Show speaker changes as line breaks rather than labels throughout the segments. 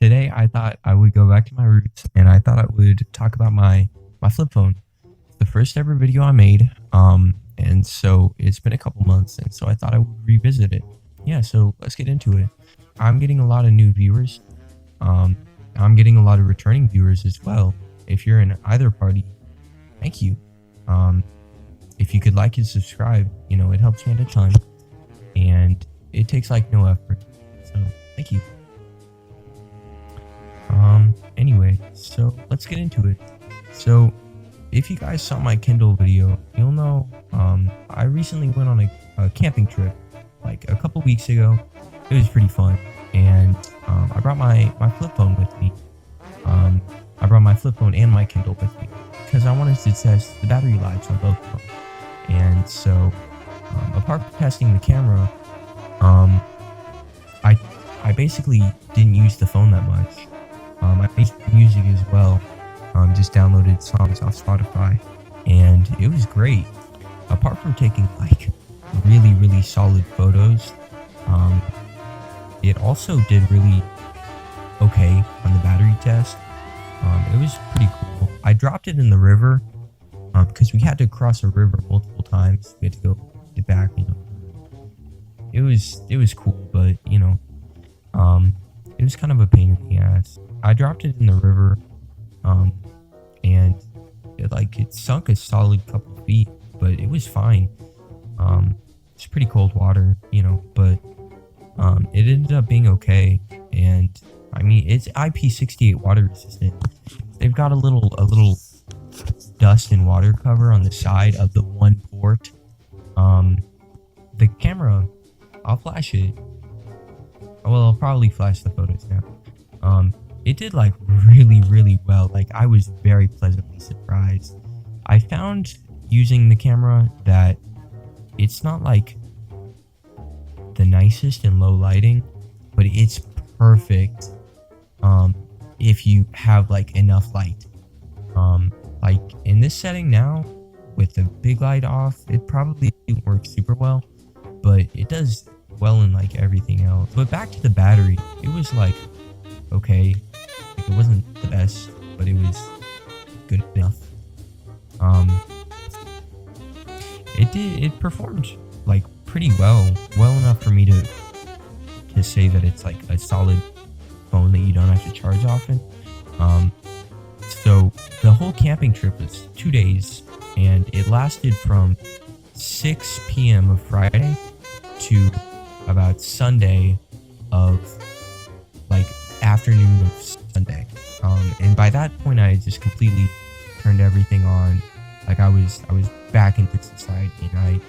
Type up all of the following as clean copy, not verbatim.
Today I thought I would go back to my roots and I thought I would talk about my flip phone. It's the first ever video I made, and so it's been a couple months, and so I thought I would revisit it. Yeah, so let's get into it. I'm getting a lot of new viewers. I'm getting a lot of returning viewers as well. If you're in either party, thank you. If you could like and subscribe, it helps me out a ton, and it takes like no effort. So thank you. Anyway, so let's get into it. So if you guys saw my Kindle video, you'll know I recently went on a camping trip like a couple weeks ago. It was pretty fun, and I brought my flip phone with me. I brought my flip phone and my Kindle with me because I wanted to test the battery lives on both of them. And so apart from testing the camera, I basically didn't use the phone that much. I made music as well. Just downloaded songs off Spotify, and it was great. Apart from taking like really solid photos, it also did really okay on the battery test. It was pretty cool. I dropped it in the river because we had to cross a river multiple times. We had to go get back. It was cool, but it was kind of a pain in the ass. I dropped it in the river, and it sunk a solid couple feet, but it was fine. It's pretty cold water, but it ended up being okay. And I mean, it's IP68 water resistant. They've got a little dust and water cover on the side of the one port. The camera, I'll flash it. Well, I'll probably flash the photos now. It did like really well. Like, I was very pleasantly surprised. I found using the camera that it's not like the nicest in low lighting, but it's perfect if you have like enough light. Like in this setting now with the big light off, it probably works super well, but it does well in like everything else. But back to the battery, it was like okay. Like, it wasn't the best, but it was good enough. It performed like pretty well enough for me to say that it's like a solid phone that you don't have to charge often. So the whole camping trip was 2 days, and it lasted from 6 p.m. of Friday to about Sunday of like afternoon of Sunday. And by that point I had just completely turned everything on. Like I was back into society, and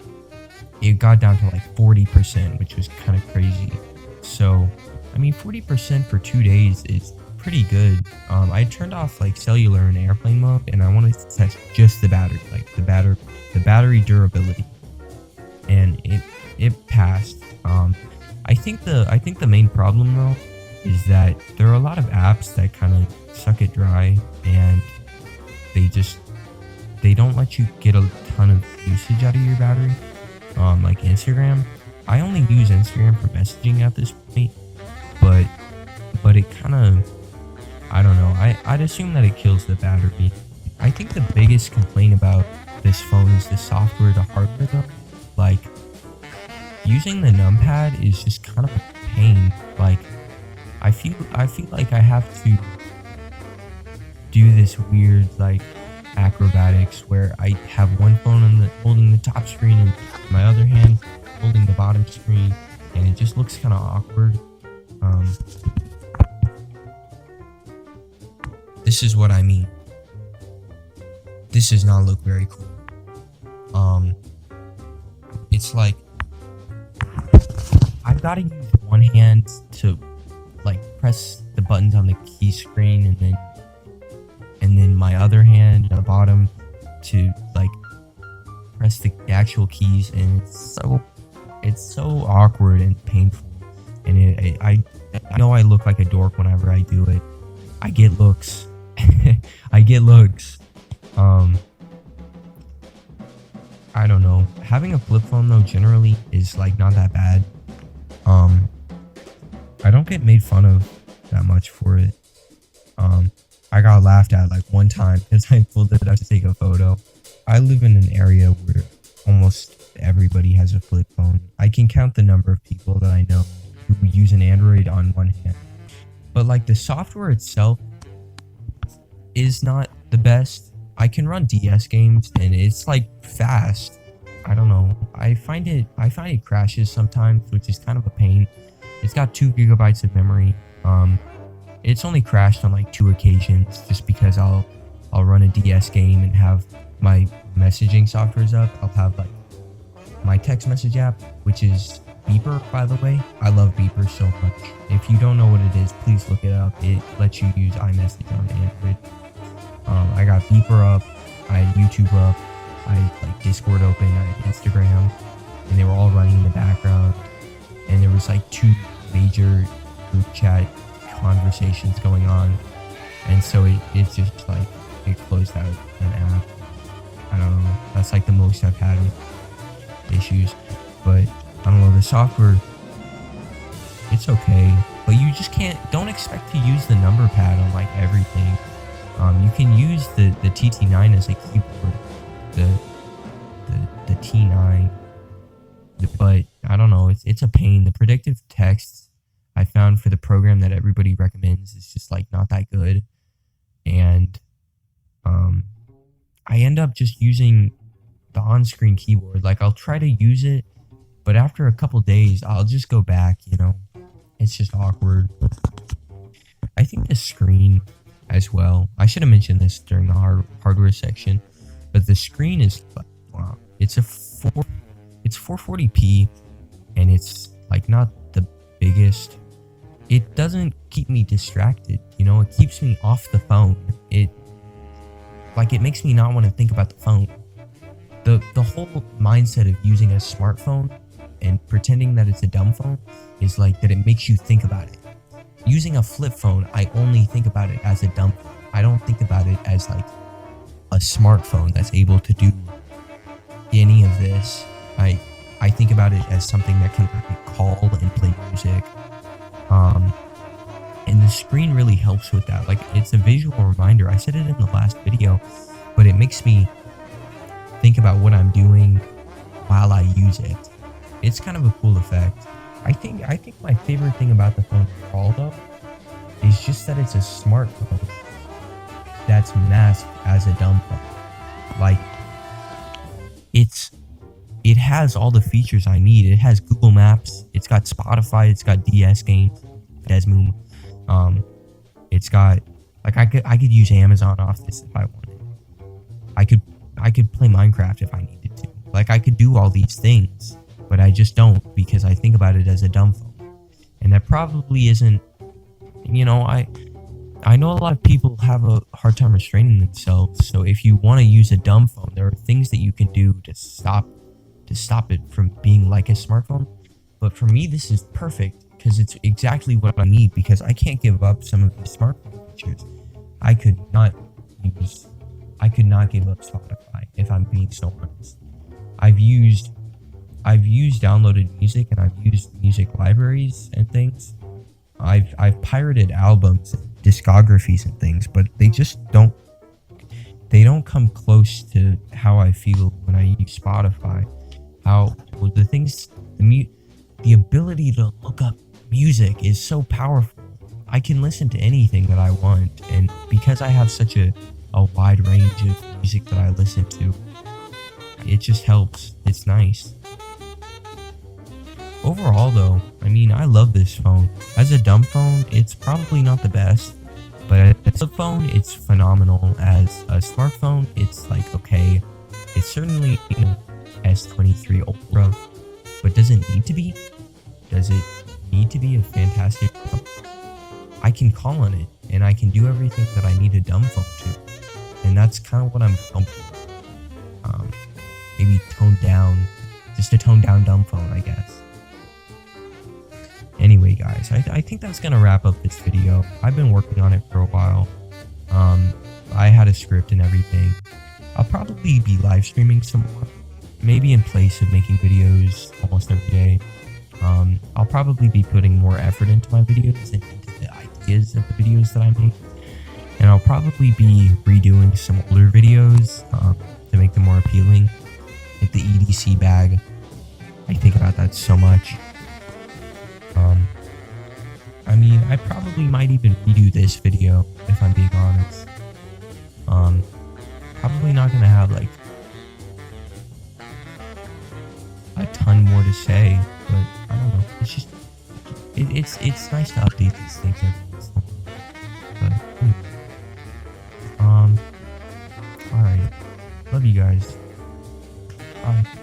it got down to like 40%, which was kind of crazy. So I mean, 40% for 2 days is pretty good. I turned off like cellular and airplane mode, and I wanted to test just the battery, like the battery durability, and it passed. I think the main problem though is that there are a lot of apps that kind of suck it dry, and they don't let you get a ton of usage out of your battery. Like Instagram, I only use Instagram for messaging at this point, but it kind of, I don't know, I'd assume that it kills the battery. I think the biggest complaint about this phone is the software, the hardware though. Like, using the numpad is just kind of a pain. Like, I feel like I have to do this weird like acrobatics where I have one phone holding the top screen and my other hand holding the bottom screen, and it just looks kind of awkward. This is what I mean. This does not look very cool. It's like I've got to use one hand to like press the buttons on the key screen, and then my other hand at the bottom to like press the actual keys, and it's so awkward and painful. And I know I look like a dork whenever I do it. I get looks. I get looks. I don't know. Having a flip phone though generally is like not that bad. I don't get made fun of that much for it. I got laughed at like one time because I pulled it up to take a photo. I live in an area where almost everybody has a flip phone. I can count the number of people that I know who use an Android on one hand. But like the software itself is not the best. I can run DS games and it's like fast. I don't know. I find it crashes sometimes, which is kind of a pain. It's got 2 gigabytes of memory. It's only crashed on like 2 occasions just because I'll run a DS game and have my messaging softwares up. I'll have like my text message app, which is Beeper, by the way. I love Beeper so much. If you don't know what it is, please look it up. It lets you use iMessage on Android. I got Beeper up, I had YouTube up, I had like Discord open, I had Instagram, and they were all running in the background. And there was like 2 major group chat conversations going on, and so it's just like it closed out an app. I don't know. That's like the most I've had with issues, but I don't know. The software, it's okay, but you just don't expect to use the number pad on like everything. You can use the TT9 as a keyboard, the T9, but I don't know. It's a pain. The predictive text I found for the program that everybody recommends is just like not that good, and I end up just using the on-screen keyboard. Like I'll try to use it, but after a couple days I'll just go back, it's just awkward. I think the screen as well, I should have mentioned this during the hardware section, but the screen is like, wow, it's 440p, and it's like not the biggest. It doesn't keep me distracted, it keeps me off the phone. It makes me not want to think about the phone. The whole mindset of using a smartphone and pretending that it's a dumb phone is like that it makes you think about it. Using a flip phone, I only think about it as a dumb phone. I don't think about it as like a smartphone that's able to do any of this. I think about it as something that can call and play music. And the screen really helps with that. Like, it's a visual reminder. I said it in the last video, but it makes me think about what I'm doing while I use it. It's kind of a cool effect. I think my favorite thing about the phone overall, though, is just that it's a smartphone that's masked as a dumb phone. Like, it has all the features I need. It has Google Maps. It's got Spotify. It's got DS games, Desmoom. It's got like I could use Amazon off this if I wanted. I could play Minecraft if I needed to. Like, I could do all these things, but I just don't because I think about it as a dumb phone, and that probably isn't. I know a lot of people have a hard time restraining themselves. So if you want to use a dumb phone, there are things that you can do to stop it from being like a smartphone. But for me, this is perfect because it's exactly what I need, because I can't give up some of these smartphone features. I could not give up Spotify, if I'm being so honest. I've used downloaded music, and I've used music libraries and things. I've pirated albums and discographies and things, but they just don't come close to how I feel when I use Spotify. The ability to look up music is so powerful. I can listen to anything that I want, and because I have such a wide range of music that I listen to, it just helps. It's nice. Overall, though, I love this phone. As a dumb phone, it's probably not the best, but as a flip phone, it's phenomenal. As a smartphone, it's like, okay, it's certainly S23 Ultra, but does it need to be? Does it need to be a fantastic phone? I can call on it, and I can do everything that I need a dumb phone to, and that's kind of what I'm comfortable with. Maybe just a toned down dumb phone, I guess. Anyway, guys, I think that's gonna wrap up this video. I've been working on it for a while. I had a script and everything. I'll probably be live streaming some more, maybe in place of making videos almost every day. I'll probably be putting more effort into my videos and into the idea ideas of the videos that I make. And I'll probably be redoing some older videos to make them more appealing. Like the EDC bag. I think about that so much. I mean, I probably might even redo this video, if I'm being honest. Probably not gonna have like a ton more to say, but I don't know. It's just it's nice to update these things every once in a while. But anyway. Alright. Love you guys. Bye.